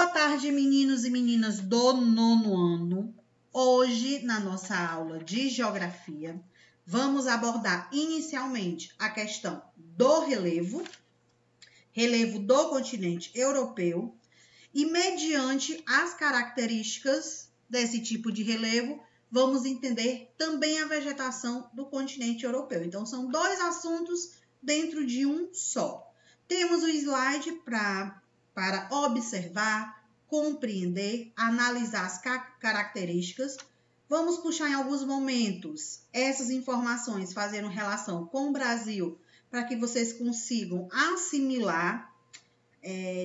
Boa tarde, meninos e meninas do nono ano. Hoje, na nossa aula de geografia, vamos abordar inicialmente a questão do relevo do continente europeu, e mediante as características desse tipo de relevo, vamos entender também a vegetação do continente europeu. Então, são dois assuntos dentro de um só. Temos o slide para observar, compreender, analisar as características. Vamos puxar em alguns momentos essas informações fazendo relação com o Brasil, para que vocês consigam assimilar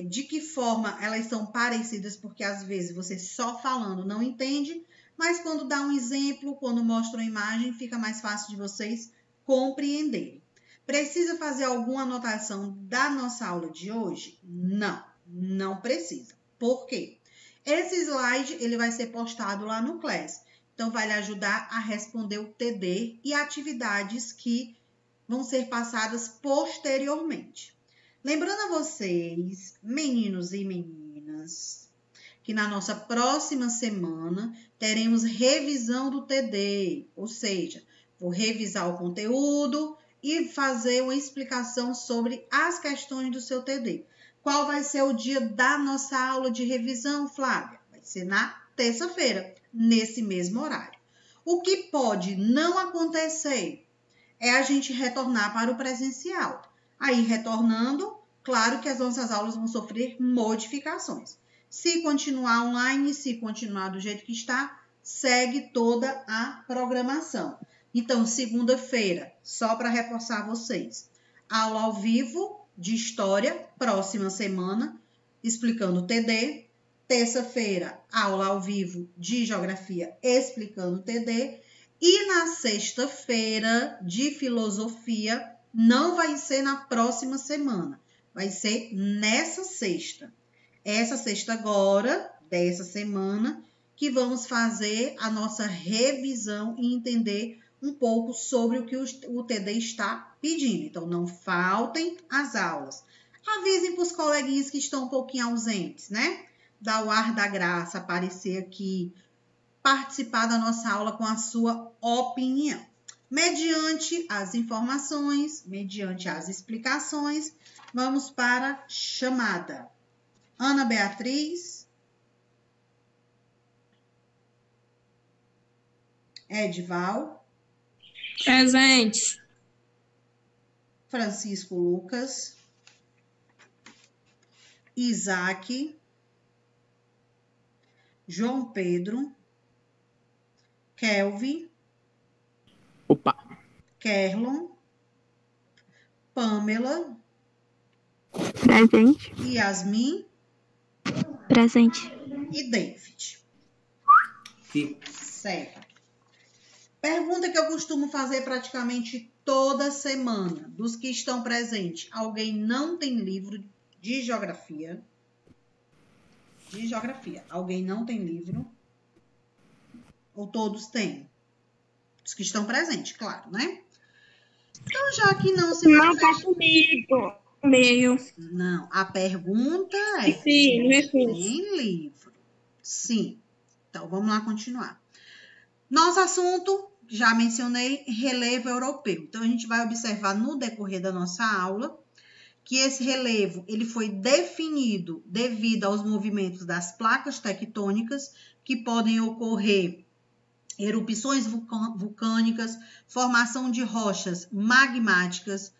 de que forma elas são parecidas, porque às vezes você só falando não entende, mas quando dá um exemplo, quando mostra uma imagem, fica mais fácil de vocês compreenderem. Precisa fazer alguma anotação da nossa aula de hoje? Não precisa. Por quê? Esse slide ele vai ser postado lá no Class, então vai lhe ajudar a responder o TD e atividades que vão ser passadas posteriormente. Lembrando a vocês, meninos e meninas, que na nossa próxima semana teremos revisão do TD, ou seja, vou revisar o conteúdo e fazer uma explicação sobre as questões do seu TD. Qual vai ser o dia da nossa aula de revisão, Flávia? Vai ser na terça-feira, nesse mesmo horário. O que pode não acontecer é a gente retornar para o presencial. Aí, retornando, claro que as nossas aulas vão sofrer modificações. Se continuar online, se continuar do jeito que está, segue toda a programação. Então, segunda-feira, só para reforçar vocês, aula ao vivo de História, próxima semana, explicando o TD. Terça-feira, aula ao vivo de Geografia, explicando o TD. E na sexta-feira, de Filosofia, não vai ser na próxima semana, vai ser nessa sexta. Essa sexta agora, dessa semana, que vamos fazer a nossa revisão e entender um pouco sobre o que o TD está pedindo. Então, não faltem as aulas. Avisem para os coleguinhas que estão um pouquinho ausentes, né? Dá o ar da graça, aparecer aqui, participar da nossa aula com a sua opinião. Mediante as informações, mediante as explicações, vamos para a chamada. Ana Beatriz. Edval. Presente. Francisco Lucas. Isaac. João Pedro. Kelvin. Opa. Kerlon. Pamela. Presente. Yasmin. Presente. E David. Sim. Certo. Pergunta que eu costumo fazer praticamente toda semana, dos que estão presentes. Alguém não tem livro de geografia? De geografia. Alguém não tem livro? Ou todos têm? Os que estão presentes, claro, né? Então, já que não se Não tá comigo. Meio. Não, a pergunta é: Sim, no recurso. tem livro? Sim. Então, vamos lá continuar. Nosso assunto, já mencionei, relevo europeu. Então, a gente vai observar no decorrer da nossa aula que esse relevo ele foi definido devido aos movimentos das placas tectônicas, que podem ocorrer erupções vulcânicas, formação de rochas magmáticas,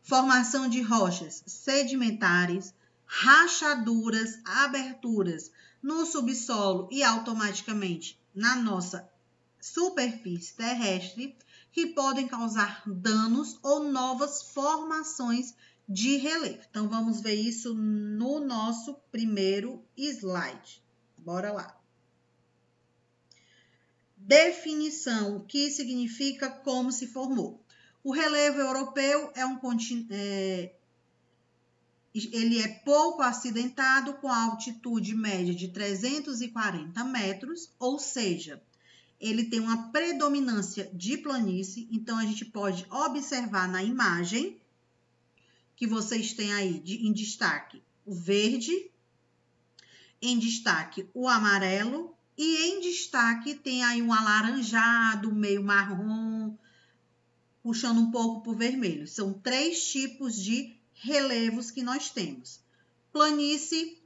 formação de rochas sedimentares, rachaduras, aberturas no subsolo e automaticamente na nossa superfície terrestre, que podem causar danos ou novas formações de relevo. Então, vamos ver isso no nosso primeiro slide. Bora lá. Definição: o que significa, como se formou. O relevo europeu ele é pouco acidentado, com a altitude média de 340 metros, ou seja, ele tem uma predominância de planície. Então, a gente pode observar na imagem que vocês têm aí em destaque o verde em destaque o amarelo e em destaque tem aí um alaranjado, meio marrom, puxando um pouco para o vermelho. São 3 tipos de relevos que nós temos: planície,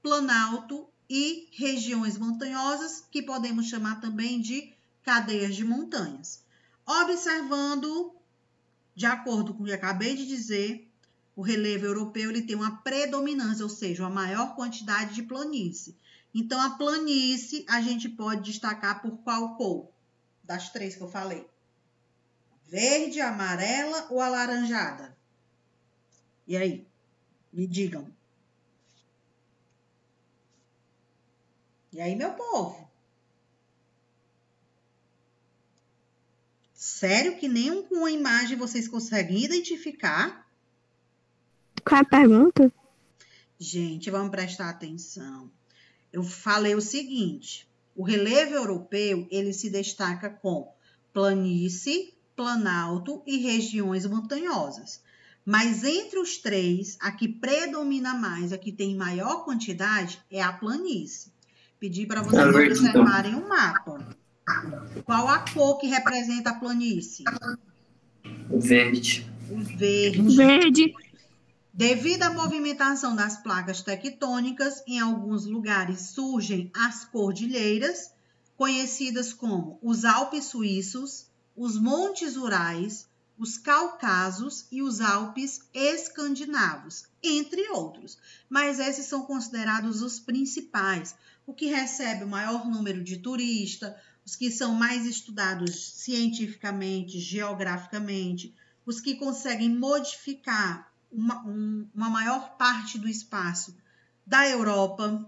planalto e regiões montanhosas, que podemos chamar também de cadeias de montanhas. Observando, de acordo com o que eu acabei de dizer, o relevo europeu ele tem uma predominância, ou seja, uma maior quantidade de planície. Então, a planície a gente pode destacar por qual cor? Das 3 que eu falei. Verde, amarela ou alaranjada? E aí? Me digam. E aí, meu povo? Sério que nem com a imagem vocês conseguem identificar? Qual é a pergunta? Gente, vamos prestar atenção. Eu falei o seguinte: o relevo europeu ele se destaca com planície, planalto e regiões montanhosas. Mas entre os 3, a que predomina mais, a que tem maior quantidade, é a planície. Pedi para vocês observarem o mapa. Qual a cor que representa a planície? O verde. O verde. Verde. Devido à movimentação das placas tectônicas, em alguns lugares surgem as cordilheiras, conhecidas como os Alpes suíços, os Montes Urais, os Cáucasos e os Alpes escandinavos, entre outros. Mas esses são considerados os principais, o que recebe o maior número de turistas, os que são mais estudados cientificamente, geograficamente, os que conseguem modificar uma maior parte do espaço da Europa.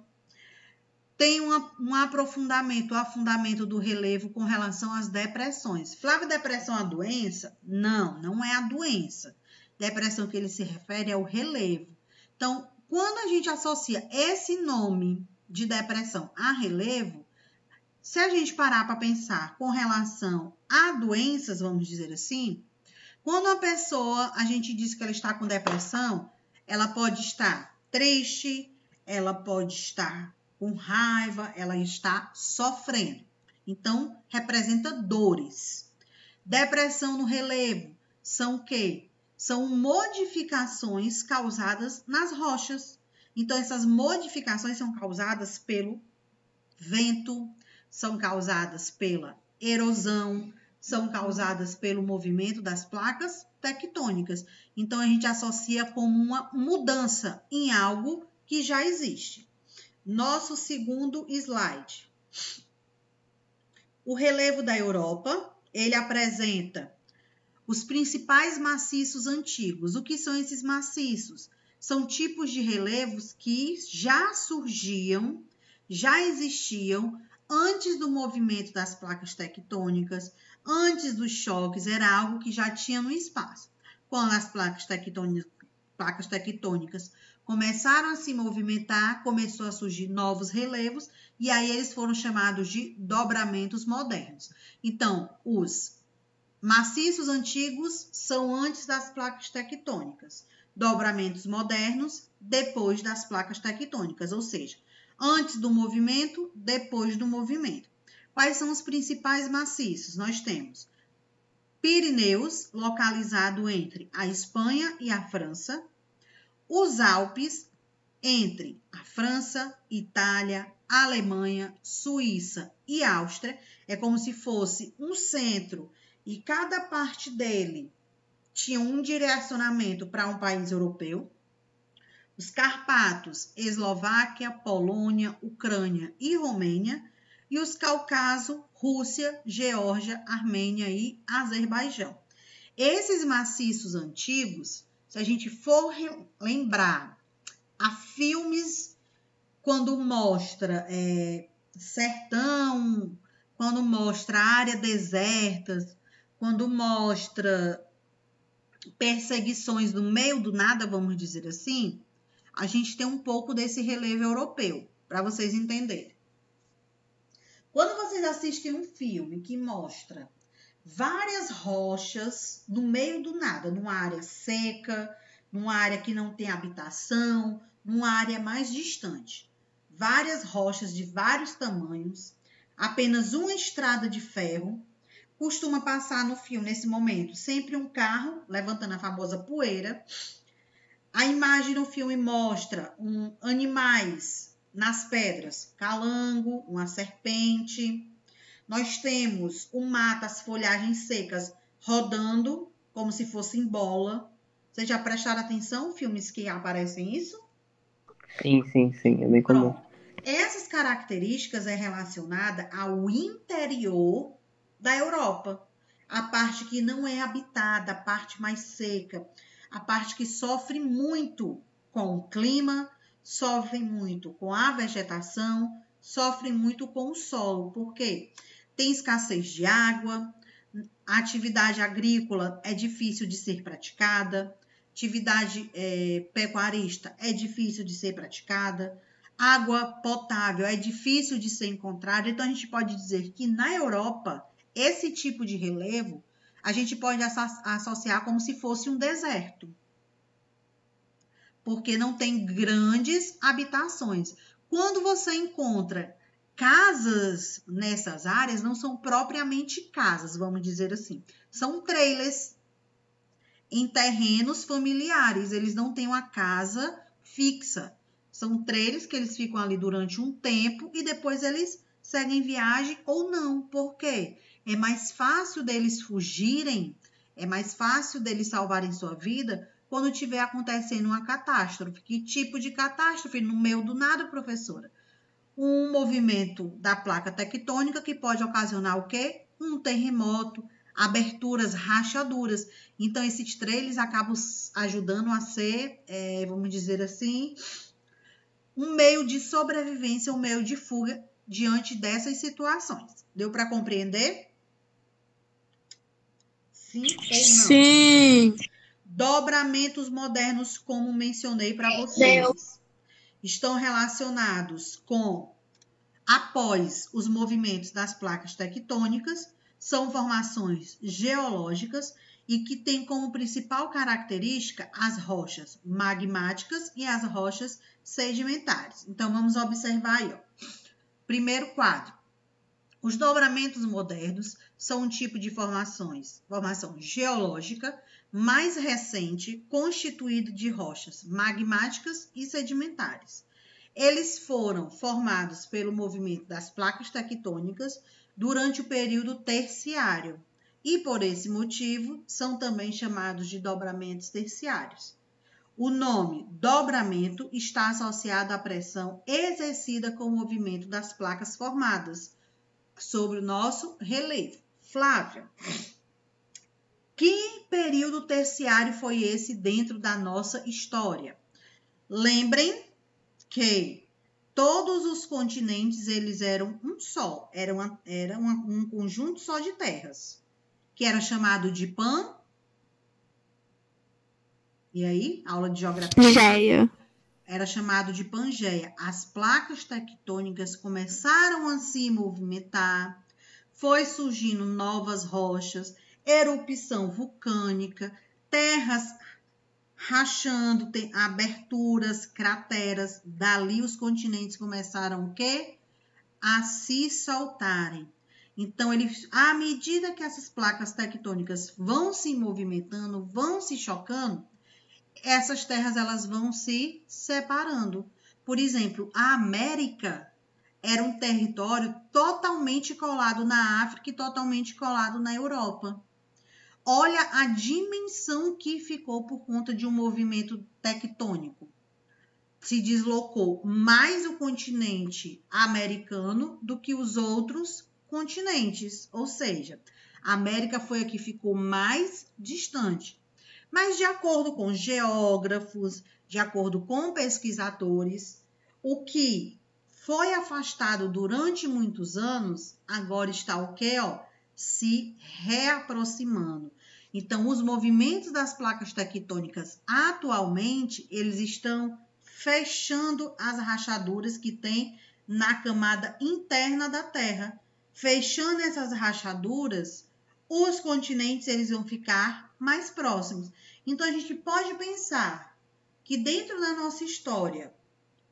Tem um aprofundamento, o afundamento do relevo com relação às depressões. Flávia, depressão é a doença? Não, não é a doença. Depressão que ele se refere é o relevo. Então, quando a gente associa esse nome de depressão a relevo, se a gente parar para pensar com relação a doenças, vamos dizer assim, quando uma pessoa, a gente diz que ela está com depressão, ela pode estar triste, ela pode estar com raiva, ela está sofrendo. Então, representa dores. Depressão no relevo são o quê? São modificações causadas nas rochas. Então, essas modificações são causadas pelo vento, são causadas pela erosão, são causadas pelo movimento das placas tectônicas. Então, a gente associa como uma mudança em algo que já existe. Nosso segundo slide. O relevo da Europa, ele apresenta os principais maciços antigos. O que são esses maciços? São tipos de relevos que já surgiam, já existiam antes do movimento das placas tectônicas, antes dos choques, era algo que já tinha no espaço. Quando as placas tectônicas começaram a se movimentar, começou a surgir novos relevos, e aí eles foram chamados de dobramentos modernos. Então, os maciços antigos são antes das placas tectônicas, dobramentos modernos depois das placas tectônicas, ou seja, antes do movimento, depois do movimento. Quais são os principais maciços? Nós temos Pirineus, localizado entre a Espanha e a França, os Alpes, entre a França, Itália, Alemanha, Suíça e Áustria. É como se fosse um centro e cada parte dele tinha um direcionamento para um país europeu. Os Carpatos, Eslováquia, Polônia, Ucrânia e Romênia. E os Cáucaso, Rússia, Geórgia, Armênia e Azerbaijão. Esses maciços antigos, se a gente for lembrar a filmes, quando mostra sertão, quando mostra área desertas, quando mostra perseguições no meio do nada, vamos dizer assim, a gente tem um pouco desse relevo europeu, para vocês entenderem. Quando vocês assistem um filme que mostra várias rochas no meio do nada, numa área seca, numa área que não tem habitação, numa área mais distante, várias rochas de vários tamanhos, apenas uma estrada de ferro. Costuma passar no filme, nesse momento, sempre um carro levantando a famosa poeira. A imagem no filme mostra animais nas pedras, calango, uma serpente. Nós temos o mato, as folhagens secas rodando como se fossem bola. Vocês já prestaram atenção em filmes que aparecem isso? Sim, é bem comum. Pronto. Essas características é relacionada ao interior da Europa. A parte que não é habitada, a parte mais seca, a parte que sofre muito com o clima, sofre muito com a vegetação, sofre muito com o solo. Por quê? Tem escassez de água, a atividade agrícola é difícil de ser praticada, atividade pecuarista é difícil de ser praticada, água potável é difícil de ser encontrada. Então, a gente pode dizer que na Europa, esse tipo de relevo, a gente pode associar como se fosse um deserto, porque não tem grandes habitações. Quando você encontra casas nessas áreas, não são propriamente casas, vamos dizer assim. São trailers em terrenos familiares. Eles não têm uma casa fixa. São trailers que eles ficam ali durante um tempo e depois eles seguem viagem ou não. Por quê? É mais fácil deles fugirem, é mais fácil deles salvarem sua vida quando estiver acontecendo uma catástrofe. Que tipo de catástrofe? No meio do nada, professora? Um movimento da placa tectônica que pode ocasionar o quê? Um terremoto, aberturas, rachaduras. Então, esses trailers acabam ajudando a ser, vamos dizer assim, um meio de sobrevivência, um meio de fuga diante dessas situações. Deu para compreender? Sim ou não? Sim. Dobramentos modernos, como mencionei para vocês, estão relacionados com, após os movimentos das placas tectônicas, são formações geológicas e que têm como principal característica as rochas magmáticas e as rochas sedimentares. Então, vamos observar aí, ó. Primeiro quadro. Os dobramentos modernos são um tipo de formação geológica mais recente, constituído de rochas magmáticas e sedimentares. Eles foram formados pelo movimento das placas tectônicas durante o período terciário e, por esse motivo, são também chamados de dobramentos terciários. O nome dobramento está associado à pressão exercida com o movimento das placas formadas sobre o nosso relevo. Flávia, que período terciário foi esse dentro da nossa história? Lembrem que todos os continentes eles eram um só, era um conjunto só de terras, que era chamado de E aí, aula de geografia. Pangeia. Era chamado de Pangeia. As placas tectônicas começaram a se movimentar, foi surgindo novas rochas, erupção vulcânica, terras rachando, aberturas, crateras. Dali os continentes começaram o quê? A se soltarem. Então, à medida que essas placas tectônicas vão se movimentando, vão se chocando, essas terras elas vão se separando. Por exemplo, a América era um território totalmente colado na África e totalmente colado na Europa. Olha a dimensão que ficou por conta de um movimento tectônico. Se deslocou mais o continente americano do que os outros continentes. Ou seja, a América foi a que ficou mais distante. Mas, de acordo com geógrafos, de acordo com pesquisadores, o que foi afastado durante muitos anos, agora está o quê? Se reaproximando. Então, os movimentos das placas tectônicas atualmente, eles estão fechando as rachaduras que tem na camada interna da Terra. Fechando essas rachaduras, os continentes eles vão ficar mais próximos. Então, a gente pode pensar que dentro da nossa história,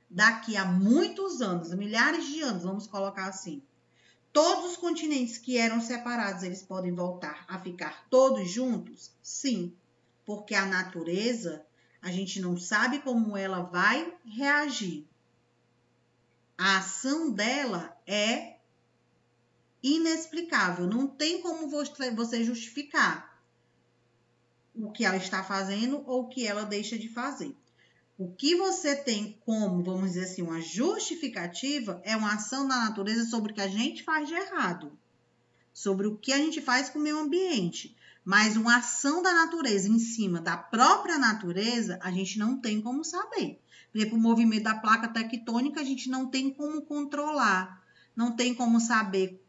daqui a muitos anos, milhares de anos, vamos colocar assim, todos os continentes que eram separados, eles podem voltar a ficar todos juntos? Sim, porque a natureza, a gente não sabe como ela vai reagir. A ação dela é inexplicável, não tem como você justificar o que ela está fazendo ou o que ela deixa de fazer. O que você tem como, vamos dizer assim, uma justificativa é uma ação da natureza sobre o que a gente faz de errado, sobre o que a gente faz com o meio ambiente. Mas uma ação da natureza em cima da própria natureza, a gente não tem como saber. Por exemplo, o movimento da placa tectônica, a gente não tem como controlar, não tem como saber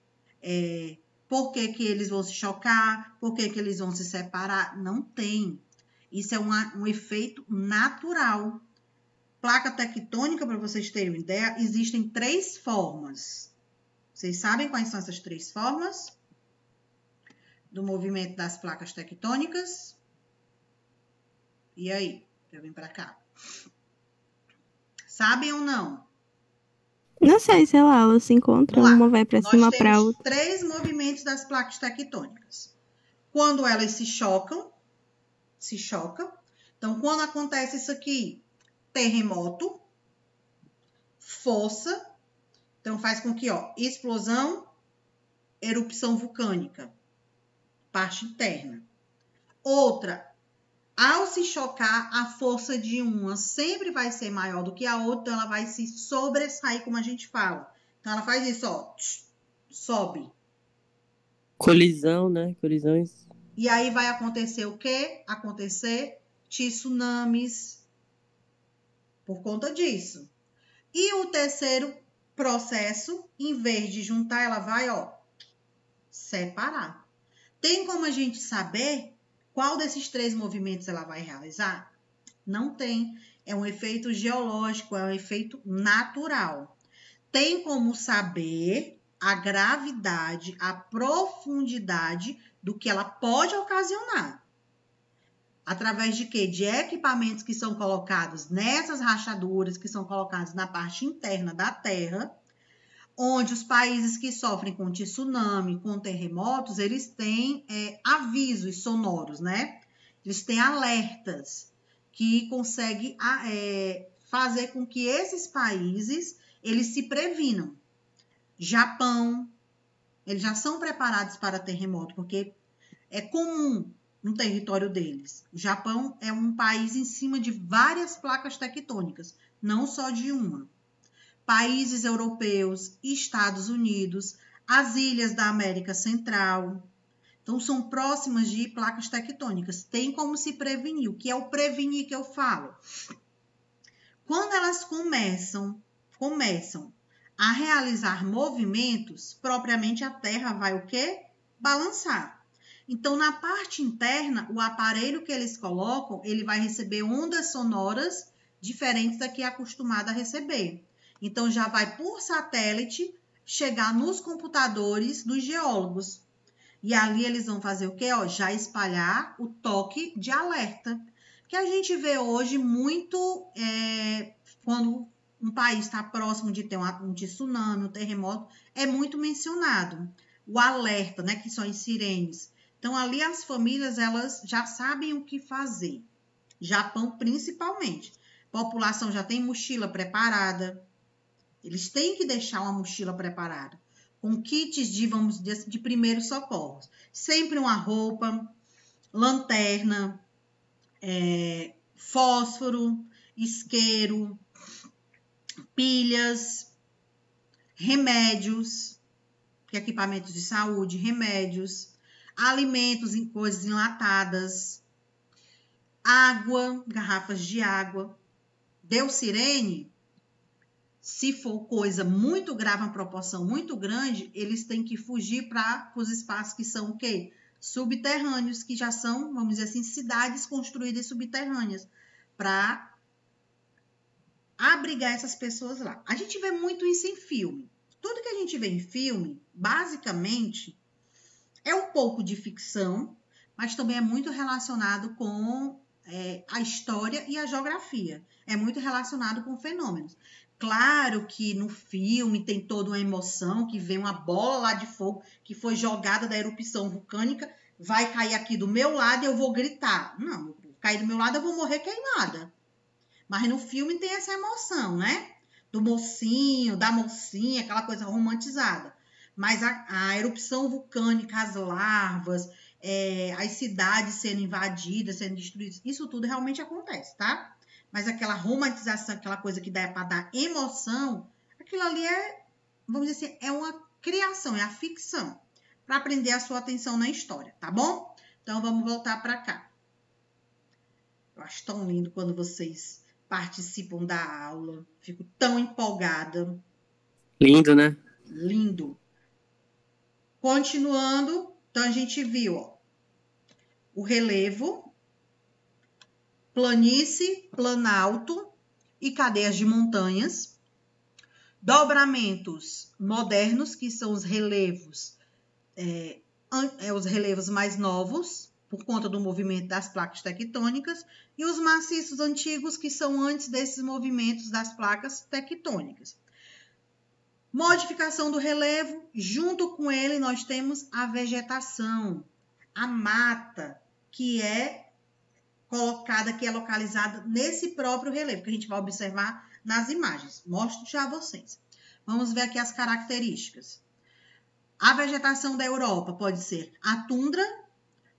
por que eles vão se chocar, por que eles vão se separar. Não tem. Isso é um efeito natural. Placa tectônica, para vocês terem uma ideia, existem 3 formas. Vocês sabem quais são essas 3 formas do movimento das placas tectônicas? E aí? Eu vim para cá. Sabem ou não? Não sei, sei lá, elas se encontram, Vamos lá. uma vai pra cima, pra Nós outra. temos 3 movimentos das placas tectônicas. Quando elas se chocam. Então, quando acontece isso aqui, terremoto, força, então faz com que, explosão, erupção vulcânica, parte interna. Outra, ao se chocar, a força de uma sempre vai ser maior do que a outra, então ela vai se sobressair, como a gente fala. Então, ela faz isso, sobe. Colisão, né? Colisões. E aí vai acontecer o quê? Acontecer tsunamis por conta disso. E o terceiro processo, em vez de juntar, ela vai, separar. Tem como a gente saber qual desses 3 movimentos ela vai realizar? Não tem. É um efeito geológico, é um efeito natural. Tem como saber a gravidade, a profundidade do que ela pode ocasionar. Através de quê? De equipamentos que são colocados nessas rachaduras, que são colocados na parte interna da Terra, onde os países que sofrem com tsunami, com terremotos, eles têm avisos sonoros, né? Eles têm alertas que conseguem fazer com que esses países, eles se previnam. Japão, eles já são preparados para terremoto, porque é comum no território deles. O Japão é um país em cima de várias placas tectônicas, não só de uma. Países europeus, Estados Unidos, as ilhas da América Central. Então, são próximas de placas tectônicas. Tem como se prevenir. O que é o prevenir que eu falo? Quando elas começam a realizar movimentos, propriamente a Terra vai o quê? Balançar. Então, na parte interna, o aparelho que eles colocam, ele vai receber ondas sonoras diferentes da que é acostumado a receber. Então, já vai por satélite chegar nos computadores dos geólogos. E ali eles vão fazer o quê? Já espalhar o toque de alerta. Que a gente vê hoje muito quando um país está próximo de ter um tsunami, um terremoto, é muito mencionado. O alerta, né? Que são as sirenes. Então, ali as famílias, elas já sabem o que fazer. Japão, principalmente. A população já tem mochila preparada. Eles têm que deixar uma mochila preparada. Com kits de primeiros socorros. Sempre uma roupa, lanterna, fósforo, isqueiro, pilhas, remédios, equipamentos de saúde, remédios, alimentos em coisas enlatadas, água, garrafas de água. Deu sirene? Se for coisa muito grave, uma proporção muito grande, eles têm que fugir para os espaços que são o quê? Subterrâneos, que já são, vamos dizer assim, cidades construídas subterrâneas, para abrigar essas pessoas lá. A gente vê muito isso em filme. Tudo que a gente vê em filme, basicamente, é um pouco de ficção, mas também é muito relacionado com a história e a geografia. É muito relacionado com fenômenos. Claro que no filme tem toda uma emoção, que vem uma bola lá de fogo que foi jogada da erupção vulcânica, vai cair aqui do meu lado e eu vou gritar. Não, cair do meu lado eu vou morrer queimada. Mas no filme tem essa emoção, né? Do mocinho, da mocinha, aquela coisa romantizada. Mas a erupção vulcânica, as larvas, as cidades sendo invadidas, sendo destruídas, isso tudo realmente acontece, tá? Mas aquela romantização, aquela coisa que dá para dar emoção, aquilo ali vamos dizer assim, é uma criação, é a ficção, para prender a sua atenção na história, tá bom? Então vamos voltar para cá. Eu acho tão lindo quando vocês participam da aula. Fico tão empolgada. Lindo, né? Lindo. Continuando, então a gente viu, ó, o relevo, planície, planalto e cadeias de montanhas. Dobramentos modernos, que são os relevos mais novos, por conta do movimento das placas tectônicas, e os maciços antigos, que são antes desses movimentos das placas tectônicas. Modificação do relevo, junto com ele nós temos a vegetação, a mata, que é colocada, que é localizada nesse próprio relevo, que a gente vai observar nas imagens. Mostro já a vocês. Vamos ver aqui as características. A vegetação da Europa pode ser a tundra,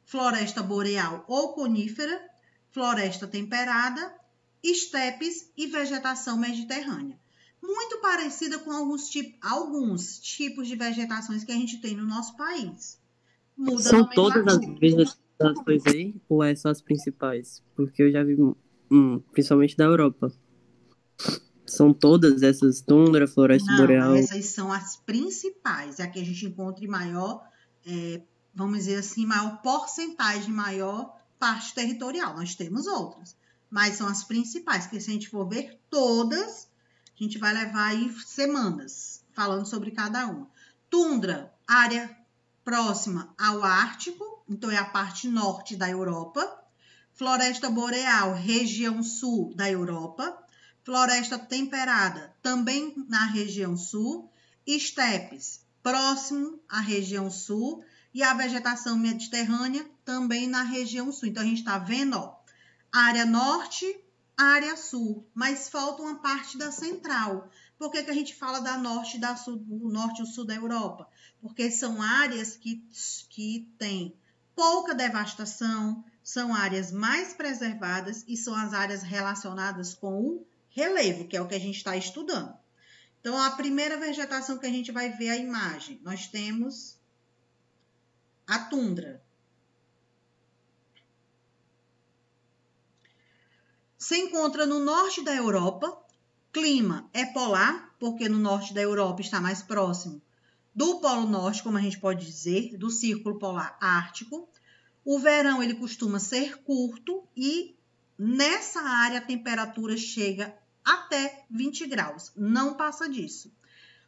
floresta boreal ou conífera, floresta temperada, estepes e vegetação mediterrânea. Muito parecida com alguns tipos de vegetações que a gente tem no nosso país. Muda São todas as nomenclatura. vegetações aí? Ou é só as principais? Porque eu já vi, principalmente da Europa. São todas essas tundra, floresta Não, boreal? essas são as principais. É a que a gente encontra em maior, vamos dizer assim, maior porcentagem, maior parte territorial. Nós temos outras, mas são as principais, que se a gente for ver todas, a gente vai levar aí semanas falando sobre cada uma. Tundra, área próxima ao Ártico, então é a parte norte da Europa. Floresta boreal, região sul da Europa. Floresta temperada, também na região sul. Estepes, próximo à região sul. E a vegetação mediterrânea, também na região sul. Então, a gente está vendo, ó, área norte, área sul. Mas falta uma parte da central. Por que a gente fala da norte, do norte e o sul da Europa? Porque são áreas que têm pouca devastação, são áreas mais preservadas e são as áreas relacionadas com o relevo, que é o que a gente está estudando. Então, a primeira vegetação que a gente vai ver a imagem, nós temos a tundra. Se encontra no norte da Europa, clima é polar, porque no norte da Europa está mais próximo do Polo Norte, como a gente pode dizer, do Círculo Polar Ártico. O verão ele costuma ser curto e nessa área a temperatura chega até 20 graus, não passa disso.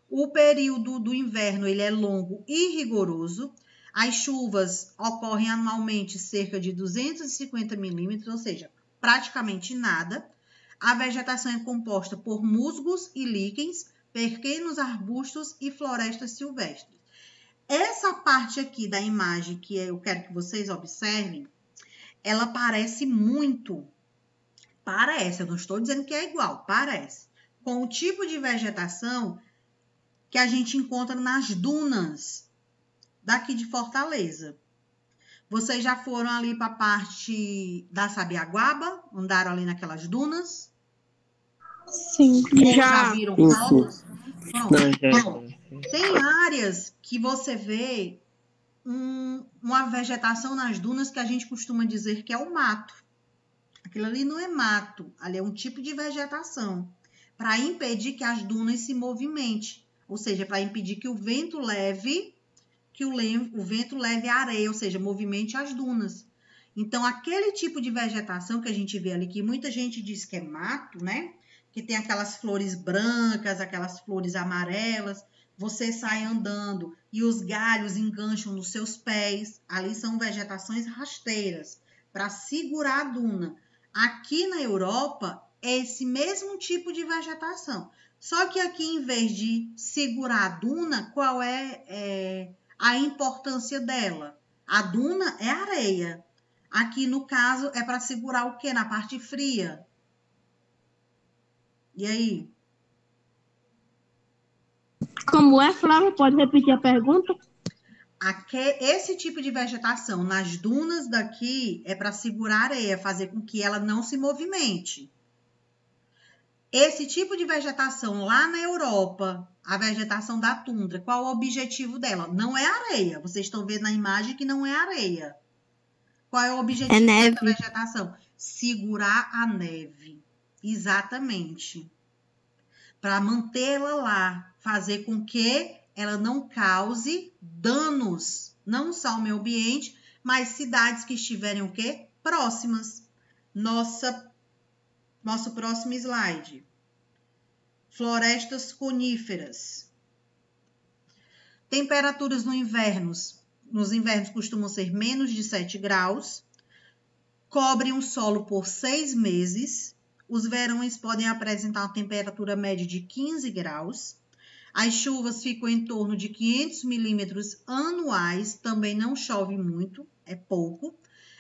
O período do inverno ele é longo e rigoroso. As chuvas ocorrem anualmente cerca de 250 milímetros, ou seja, praticamente nada. A vegetação é composta por musgos e líquens, pequenos arbustos e florestas silvestres. Essa parte aqui da imagem que eu quero que vocês observem, ela parece muito, eu não estou dizendo que é igual, parece, com o tipo de vegetação que a gente encontra nas dunas daqui de Fortaleza. Vocês já foram ali para a parte da Sabiaguaba? Andaram ali naquelas dunas? Sim, Ou já já. viram Sim, fotos? Pronto. Não, já. Tem áreas que você vê uma vegetação nas dunas que a gente costuma dizer que é o mato. Aquilo ali não é mato, ali é um tipo de vegetação para impedir que as dunas se movimentem, ou seja, para impedir que o vento leve a areia, ou seja, movimente as dunas. Então, aquele tipo de vegetação que a gente vê ali, que muita gente diz que é mato, né? Que tem aquelas flores brancas, aquelas flores amarelas, você sai andando e os galhos engancham nos seus pés. Ali são vegetações rasteiras para segurar a duna. Aqui na Europa é esse mesmo tipo de vegetação, Só que aqui, em vez de segurar a duna, qual é a importância dela? A duna é areia. Aqui, no caso, é para segurar o quê? Na parte fria. E aí? Como é, Flávia? Pode repetir a pergunta? Esse tipo de vegetação nas dunas daqui é para segurar a areia, fazer com que ela não se movimente. Esse tipo de vegetação lá na Europa, a vegetação da tundra, qual o objetivo dela? Não é areia. Vocês estão vendo na imagem que não é areia. Qual é o objetivo dessa vegetação? Segurar a neve. Exatamente. Para mantê-la lá, fazer com que ela não cause danos, não só ao meio ambiente, mas cidades que estiverem o quê? Próximas. Nosso próximo slide. Florestas coníferas. Temperaturas nos invernos costumam ser menos de 7 graus. Cobrem o solo por 6 meses. Os verões podem apresentar uma temperatura média de 15 graus. As chuvas ficam em torno de 500 milímetros anuais. Também não chove muito, é pouco.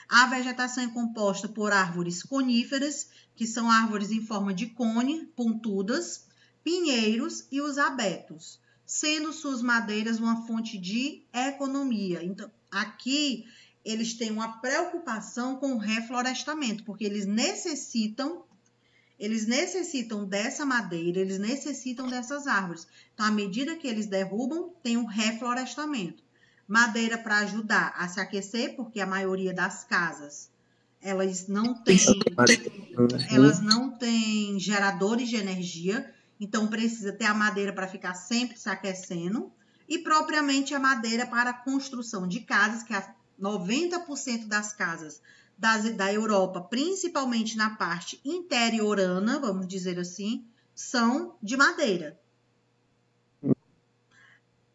A vegetação é composta por árvores coníferas, que são árvores em forma de cone, pontudas, pinheiros e os abetos, sendo suas madeiras uma fonte de economia. Então, aqui eles têm uma preocupação com o reflorestamento, porque eles necessitam dessa madeira, eles necessitam dessas árvores. Então, à medida que eles derrubam, tem um reflorestamento. Madeira para ajudar a se aquecer, porque a maioria das casas, elas não têm geradores de energia, então precisa ter a madeira para ficar sempre se aquecendo, e propriamente a madeira para a construção de casas, que 90% das casas da Europa, principalmente na parte interiorana, vamos dizer assim, são de madeira.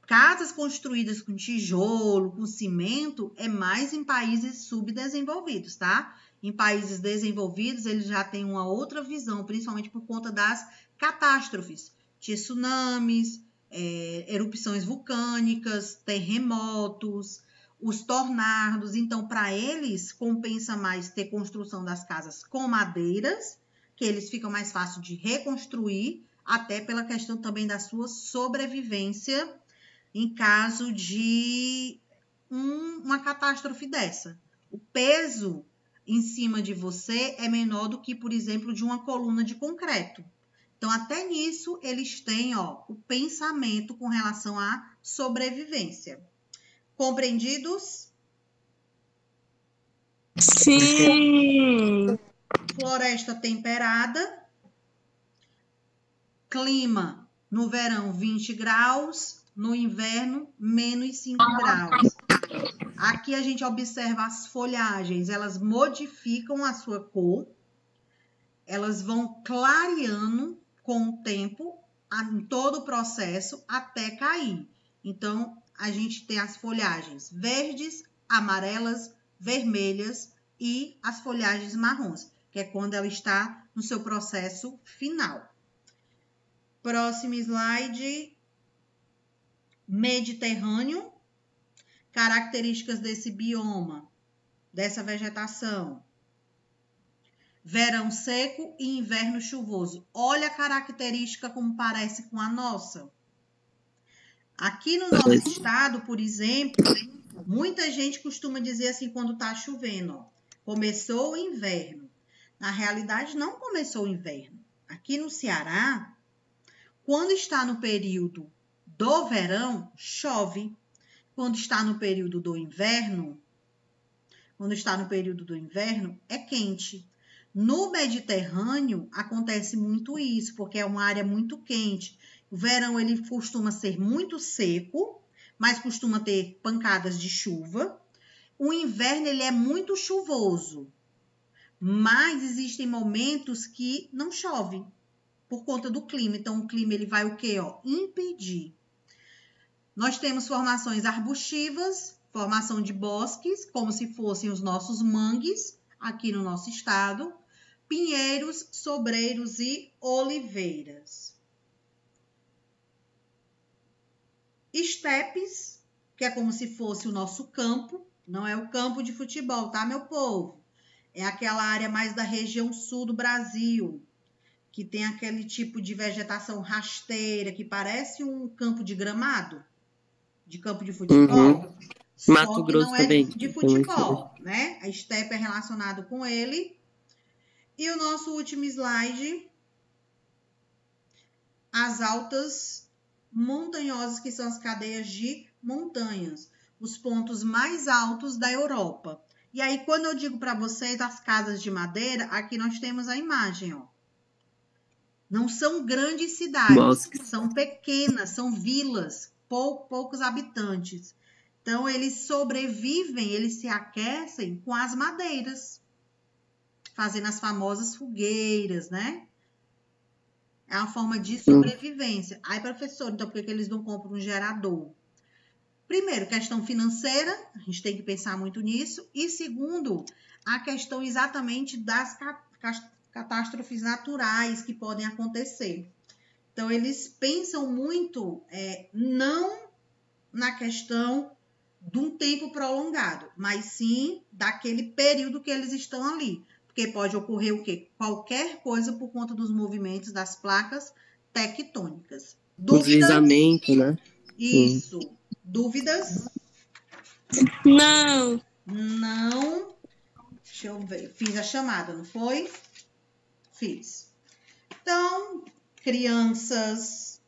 Casas construídas com tijolo, com cimento, é mais em países subdesenvolvidos, tá? Em países desenvolvidos, eles já têm uma outra visão, principalmente por conta das catástrofes, tsunamis, erupções vulcânicas, terremotos, os tornados. Então, para eles, compensa mais ter construção das casas com madeiras, que eles ficam mais fácil de reconstruir, até pela questão também da sua sobrevivência em caso de uma catástrofe dessa. O peso em cima de você é menor do que, por exemplo, de uma coluna de concreto. Então, até nisso, eles têm o pensamento com relação à sobrevivência. Compreendidos? Sim. Floresta temperada. Clima no verão 20 graus. No inverno, menos 5 graus. Aqui a gente observa as folhagens, elas modificam a sua cor, elas vão clareando com o tempo, em todo o processo, até cair. Então, a gente tem as folhagens verdes, amarelas, vermelhas e as folhagens marrons, que é quando ela está no seu processo final. Próximo slide. Mediterrâneo, características desse bioma, dessa vegetação. Verão seco e inverno chuvoso. Olha a característica como parece com a nossa. Aqui no nosso estado, por exemplo, muita gente costuma dizer assim quando está chovendo, começou o inverno. Na realidade, não começou o inverno. Aqui no Ceará, quando está no período do verão, chove. Quando está no período do inverno, é quente. No Mediterrâneo, acontece muito isso, porque é uma área muito quente. O verão, ele costuma ser muito seco, mas costuma ter pancadas de chuva. O inverno, ele é muito chuvoso, mas existem momentos que não chove, por conta do clima. Então, o clima, ele vai o quê? Impedir. Nós temos formações arbustivas, formação de bosques, como se fossem os nossos mangues, aqui no nosso estado, pinheiros, sobreiros e oliveiras. Estepes, que é como se fosse o nosso campo, não é o campo de futebol, tá, meu povo? É aquela área mais da região sul do Brasil, que tem aquele tipo de vegetação rasteira, que parece um campo de gramado, de campo de futebol. Só Mato que Grosso não é também. de futebol, né? A estepe é relacionado com ele. E o nosso último slide, as altas montanhosas, que são as cadeias de montanhas, os pontos mais altos da Europa. E aí, quando eu digo para vocês as casas de madeira, aqui nós temos a imagem, ó. Não são grandes cidades, Bosques. são pequenas, são vilas, poucos habitantes. Então, eles sobrevivem, eles se aquecem com as madeiras, fazendo as famosas fogueiras, né? É uma forma de sobrevivência. Aí, professor, então por que eles não compram um gerador? Primeiro, questão financeira, a gente tem que pensar muito nisso. E segundo, a questão exatamente das catástrofes naturais que podem acontecer. Então, eles pensam muito não na questão de um tempo prolongado, mas sim daquele período que eles estão ali. Porque pode ocorrer o quê? Qualquer coisa por conta dos movimentos das placas tectônicas. Deslizamento, né? Isso. Dúvidas? Não. Não. Deixa eu ver. Fiz a chamada, não foi? Fiz. Então, crianças,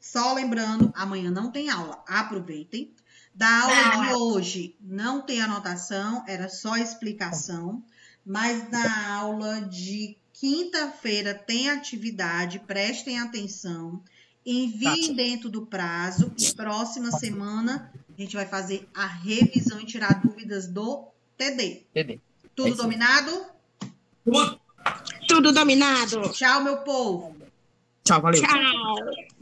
só lembrando, amanhã não tem aula. Aproveitem. Da aula de hoje não tem anotação, era só explicação. Mas na aula de quinta-feira tem atividade, prestem atenção. Enviem dentro do prazo e próxima semana a gente vai fazer a revisão e tirar dúvidas do TD. Tudo dominado? Tudo dominado. Tchau, meu povo. Tchau, valeu. Tchau.